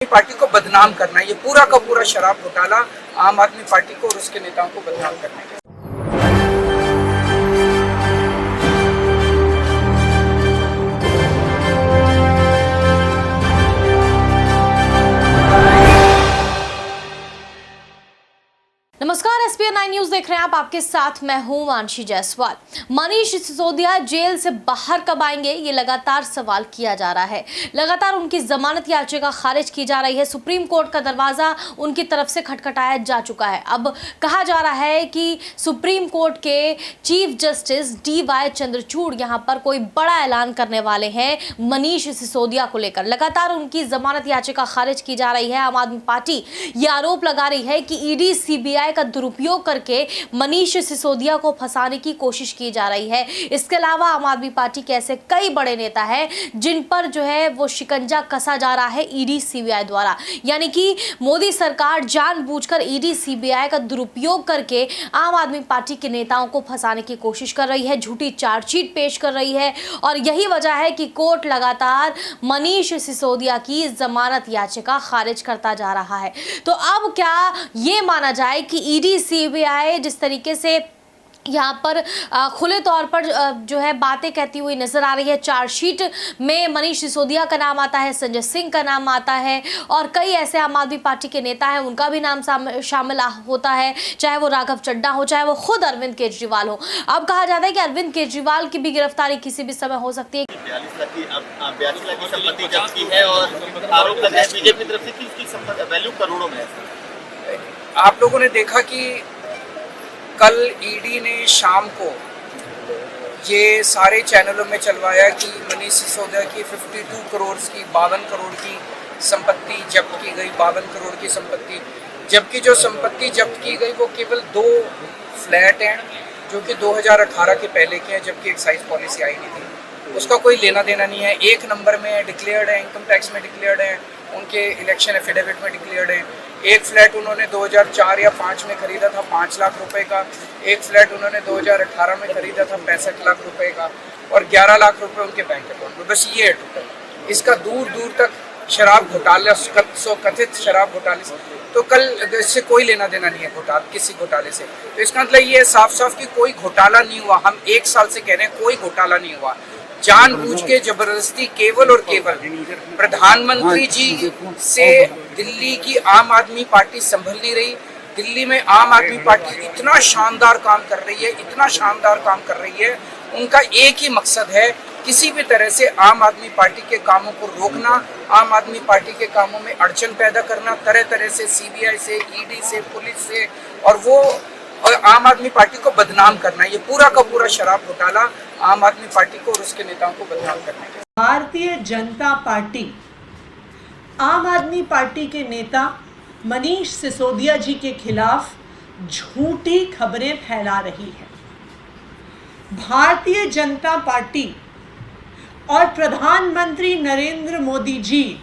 Party को बदनाम करना, ये पूरा का पूरा शराब घोटाला आम आदमी पार्टी को और उसके नेताओं को बदनाम करना है। नमस्कार, SPN 9 न्यूज देख रहे हैं आप। आपके साथ मैं हूं मानसी जायसवाल। मनीष सिसोदिया जेल से बाहर कब आएंगे, ये लगातार सवाल किया जा रहा है। लगातार उनकी जमानत याचिका खारिज की जा रही है। सुप्रीम कोर्ट का दरवाजा उनकी तरफ से खटखटाया जा चुका है। अब कहा जा रहा है कि सुप्रीम कोर्ट के चीफ जस्टिस DY चंद्रचूड़ यहां पर कोई बड़ा ऐलान करने वाले हैं मनीष सिसोदिया को लेकर। लगातार उनकी जमानत याचिका खारिज की जा रही है। आम आदमी पार्टी ये आरोप लगा रही है कि ED CBI का दुरुपयोग करके मनीष सिसोदिया को फंसाने की कोशिश की जा रही है। इसके अलावा आम आदमी पार्टी के ऐसे कई बड़े नेता हैं जिन पर जो है वो शिकंजा कसा जा रहा है ED CBI द्वारा। यानी कि मोदी सरकार जानबूझकर ED CBI का दुरुपयोग करके आम आदमी पार्टी के नेताओं को फंसाने की कोशिश कर रही है, झूठी चार्जशीट पेश कर रही है। और यही वजह है कि कोर्ट लगातार मनीष सिसोदिया की जमानत याचिका खारिज करता जा रहा है। तो अब क्या ये माना जाए कि ED CBI जिस तरीके से यहाँ पर खुले तौर पर जो है बातें कहती हुई नजर आ रही है। चार्जशीट में मनीष सिसोदिया का नाम आता है, संजय सिंह का नाम आता है और कई ऐसे आम आदमी पार्टी के नेता हैं उनका भी नाम शामिल होता है, चाहे वो राघव चड्ढा हो, चाहे वो खुद अरविंद केजरीवाल हो। अब कहा जाता है कि अरविंद केजरीवाल की भी गिरफ्तारी किसी भी समय हो सकती है। 42 लाख की संपत्ति जब्त की है और आरोप लगा है बीजेपी की तरफ से कि इसकी संपत्ति वैल्यू करोड़ों में है। आप लोगों ने देखा कि कल ED ने शाम को ये सारे चैनलों में चलवाया कि मनीष सिसोदिया की 52 करोड़ की 52 करोड़ की संपत्ति जब्त की गई, 52 करोड़ की संपत्ति, जबकि जो संपत्ति जब्त की गई वो केवल 2 फ्लैट हैं जो कि 2018 के पहले के हैं, जबकि एक्साइज पॉलिसी आई नहीं थी। उसका कोई लेना देना नहीं है। 1 नंबर में डिक्लेयर्ड है, इनकम टैक्स में डिक्लेयर्ड है, उनके इलेक्शन एफिडेविट में डिक्लेयर्ड है। एक फ्लैट उन्होंने 2004 या 5 में खरीदा था 5 लाख रुपए का, एक फ्लैट उन्होंने 2018 में खरीदा था 65 लाख रुपए का और 11 लाख रुपए उनके बैंक अकाउंट में। बस ये है टोटल। इसका दूर दूर तक शराब घोटाले, कथित शराब घोटाले से तो कल इससे कोई लेना देना नहीं है किसी घोटाले से। तो इसका मतलब ये साफ साफ कि कोई घोटाला नहीं हुआ। हम 1 साल से कह रहे हैं कोई घोटाला नहीं हुआ। जानबूझ के जबरदस्ती केवल और केवल प्रधानमंत्री जी से दिल्ली की आम आदमी पार्टी संभल नहीं रही। दिल्ली में आम आदमी पार्टी इतना शानदार काम कर रही है, इतना शानदार काम कर रही है। उनका एक ही मकसद है, किसी भी तरह से आम आदमी पार्टी के कामों को रोकना, आम आदमी पार्टी के कामों में अड़चन पैदा करना, तरह तरह से CBI से, ED से, पुलिस से, और वो आम आदमी पार्टी को बदनाम करना। ये पूरा का पूरा शराब घोटाला आम आदमी पार्टी को और उसके नेताओं को बदनाम करना है। भारतीय जनता पार्टी आम आदमी पार्टी के नेता मनीष सिसोदिया जी के खिलाफ झूठी खबरें फैला रही है। भारतीय जनता पार्टी और प्रधानमंत्री नरेंद्र मोदी जी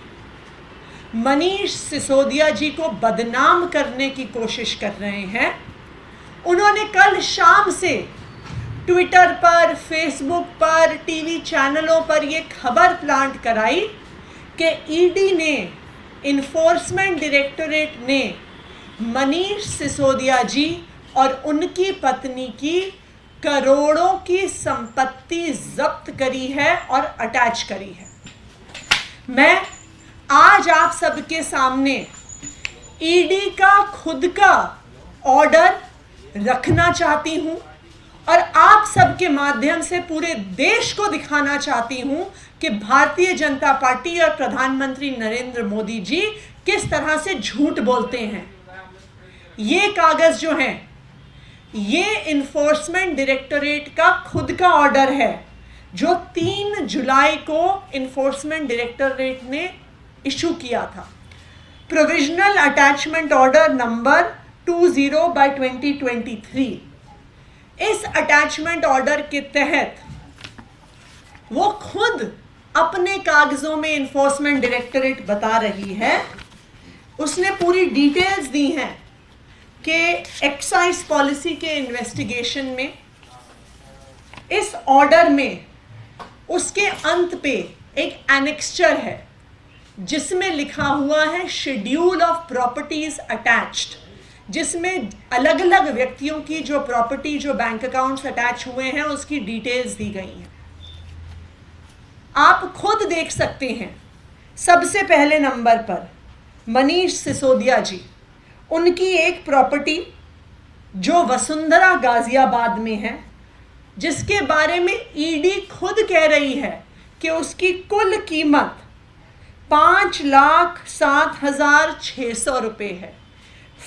मनीष सिसोदिया जी को बदनाम करने की कोशिश कर रहे हैं। उन्होंने कल शाम से ट्विटर पर, फेसबुक पर, टीवी चैनलों पर ये खबर प्लांट कराई कि ED ने, इन्फोर्समेंट डायरेक्टोरेट ने मनीष सिसोदिया जी और उनकी पत्नी की करोड़ों की संपत्ति जब्त करी है और अटैच करी है। मैं आज आप सबके सामने ED का खुद का ऑर्डर रखना चाहती हूं और आप सबके माध्यम से पूरे देश को दिखाना चाहती हूं कि भारतीय जनता पार्टी और प्रधानमंत्री नरेंद्र मोदी जी किस तरह से झूठ बोलते हैं। ये कागज जो हैं, ये इन्फोर्समेंट डायरेक्टोरेट का खुद का ऑर्डर है जो 3 जुलाई को इन्फोर्समेंट डायरेक्टोरेट ने इशू किया था। Provisional attachment order number 20/2023। इस अटैचमेंट ऑर्डर के तहत वो खुद अपने कागजों में इन्फोर्समेंट डायरेक्टोरेट बता रही है, उसने पूरी डिटेल्स दी हैं कि एक्साइज पॉलिसी के इन्वेस्टिगेशन में इस ऑर्डर में उसके अंत पे एक एनेक्स्चर है जिसमें लिखा हुआ है शेड्यूल ऑफ प्रॉपर्टीज अटैच्ड, जिसमें अलग अलग व्यक्तियों की जो प्रॉपर्टी, जो बैंक अकाउंट्स अटैच हुए हैं, उसकी डिटेल्स दी गई हैं। आप खुद देख सकते हैं। सबसे पहले नंबर पर मनीष सिसोदिया जी, उनकी एक प्रॉपर्टी जो वसुंधरा गाजियाबाद में है, जिसके बारे में ईडी खुद कह रही है कि उसकी कुल कीमत 5,07,600 रुपये है,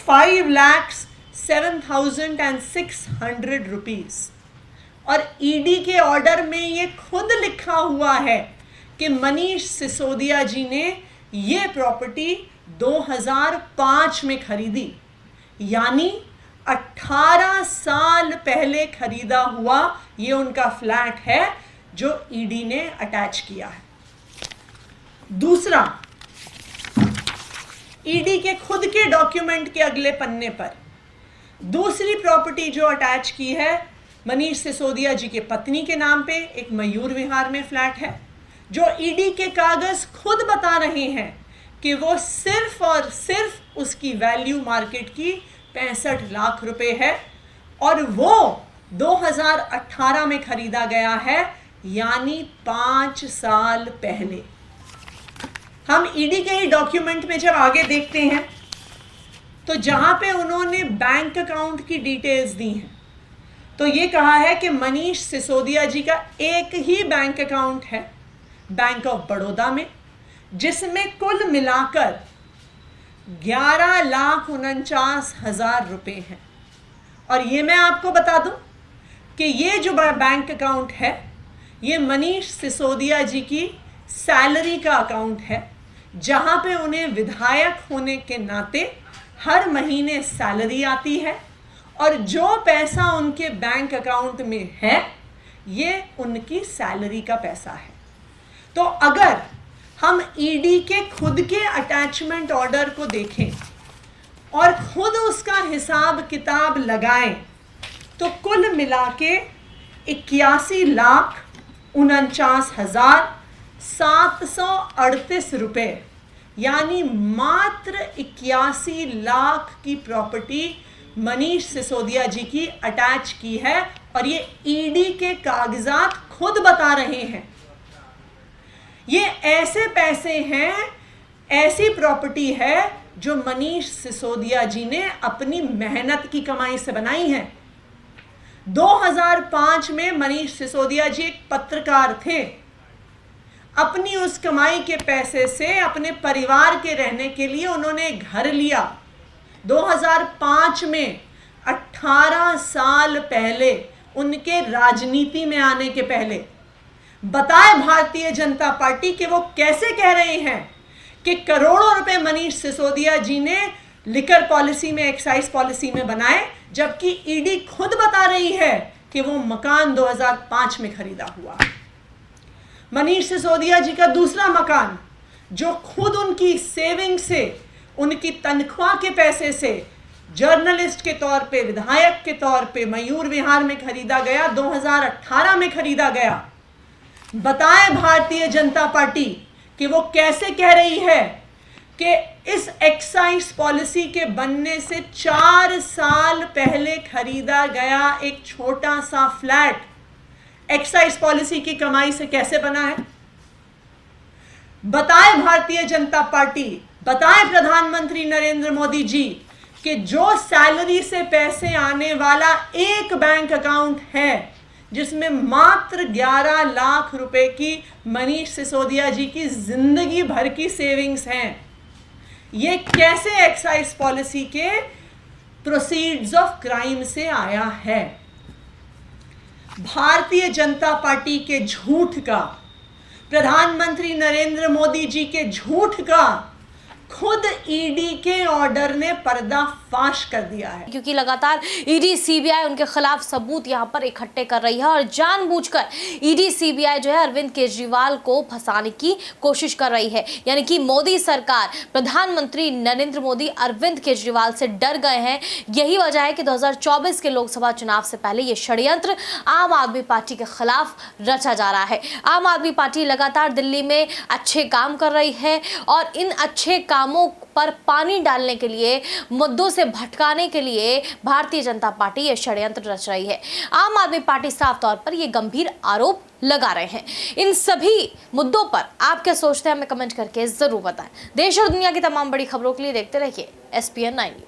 5,07,600 रुपीज़। और ईडी के ऑर्डर में ये खुद लिखा हुआ है कि मनीष सिसोदिया जी ने ये प्रॉपर्टी 2005 में खरीदी, यानी 18 साल पहले खरीदा हुआ ये उनका फ्लैट है जो ईडी ने अटैच किया है। दूसरा, ईडी के खुद के डॉक्यूमेंट के अगले पन्ने पर दूसरी प्रॉपर्टी जो अटैच की है मनीष सिसोदिया जी के पत्नी के नाम पे एक मयूर विहार में फ्लैट है, जो ईडी के कागज खुद बता रहे हैं कि वो सिर्फ और सिर्फ उसकी वैल्यू मार्केट की 65 लाख रुपए है और वो 2018 में खरीदा गया है, यानी 5 साल पहले। हम ईडी के ही डॉक्यूमेंट में जब आगे देखते हैं तो जहां पे उन्होंने बैंक अकाउंट की डिटेल्स दी हैं, तो ये कहा है कि मनीष सिसोदिया जी का एक ही बैंक अकाउंट है बैंक ऑफ बड़ौदा में, जिसमें कुल मिलाकर 11,49,000 रुपये हैं। और ये मैं आपको बता दूं कि ये जो बैंक अकाउंट है ये मनीष सिसोदिया जी की सैलरी का अकाउंट है, जहां पे उन्हें विधायक होने के नाते हर महीने सैलरी आती है और जो पैसा उनके बैंक अकाउंट में है ये उनकी सैलरी का पैसा है। तो अगर हम ईडी के खुद के अटैचमेंट ऑर्डर को देखें और खुद उसका हिसाब किताब लगाएं तो कुल मिला के 81,49,738 रुपये, यानी मात्र 81 लाख की प्रॉपर्टी मनीष सिसोदिया जी की अटैच की है और ये ईडी के कागजात खुद बता रहे हैं। ये ऐसे पैसे हैं, ऐसी प्रॉपर्टी है जो मनीष सिसोदिया जी ने अपनी मेहनत की कमाई से बनाई है। 2005 में मनीष सिसोदिया जी एक पत्रकार थे। अपनी उस कमाई के पैसे से अपने परिवार के रहने के लिए उन्होंने घर लिया। 2005 में 18 साल पहले, उनके राजनीति में आने के पहले। बताए भारतीय जनता पार्टी कि वो कैसे कह रहे हैं कि करोड़ों रुपए मनीष सिसोदिया जी ने लिकर पॉलिसी में, एक्साइज पॉलिसी में बनाए, जबकि ईडी खुद बता रही है कि वो मकान 2005 में खरीदा हुआ। मनीष सिसोदिया जी का दूसरा मकान जो खुद उनकी सेविंग से, उनकी तनख्वाह के पैसे से, जर्नलिस्ट के तौर पे, विधायक के तौर पे मयूर विहार में खरीदा गया, 2018 में खरीदा गया। बताएं भारतीय जनता पार्टी कि वो कैसे कह रही है कि इस एक्साइज पॉलिसी के बनने से 4 साल पहले खरीदा गया एक छोटा सा फ्लैट एक्साइज पॉलिसी की कमाई से कैसे बना है। बताएं भारतीय जनता पार्टी, बताएं प्रधानमंत्री नरेंद्र मोदी जी कि जो सैलरी से पैसे आने वाला एक बैंक अकाउंट है जिसमें मात्र 11 लाख रुपए की मनीष सिसोदिया जी की जिंदगी भर की सेविंग्स हैं, ये कैसे एक्साइज पॉलिसी के प्रोसीड्स ऑफ क्राइम से आया है। भारतीय जनता पार्टी के झूठ का, प्रधानमंत्री नरेंद्र मोदी जी के झूठ का खुद ईडी के ऑर्डर ने पर्दा फाश कर दिया है। क्योंकि लगातार ईडी सीबीआई उनके खिलाफ सबूत यहां पर इकट्ठे कर रही है और जानबूझकर ईडी सीबीआई जो है अरविंद केजरीवाल को फंसाने की कोशिश कर रही है। यानी कि मोदी सरकार, प्रधानमंत्री नरेंद्र मोदी अरविंद केजरीवाल से डर गए हैं। यही वजह है कि 2024 के लोकसभा चुनाव से पहले ये षड्यंत्र आम आदमी पार्टी के खिलाफ रचा जा रहा है। आम आदमी पार्टी लगातार दिल्ली में अच्छे काम कर रही है और इन अच्छे कामों पर पानी डालने के लिए, मुद्दों से भटकाने के लिए भारतीय जनता पार्टी ये षड्यंत्र रच रही है। आम आदमी पार्टी साफ तौर पर ये गंभीर आरोप लगा रहे हैं। इन सभी मुद्दों पर आप क्या सोचते हैं हमें कमेंट करके जरूर बताएं। देश और दुनिया की तमाम बड़ी खबरों के लिए देखते रहिए SPN 9 न्यूज।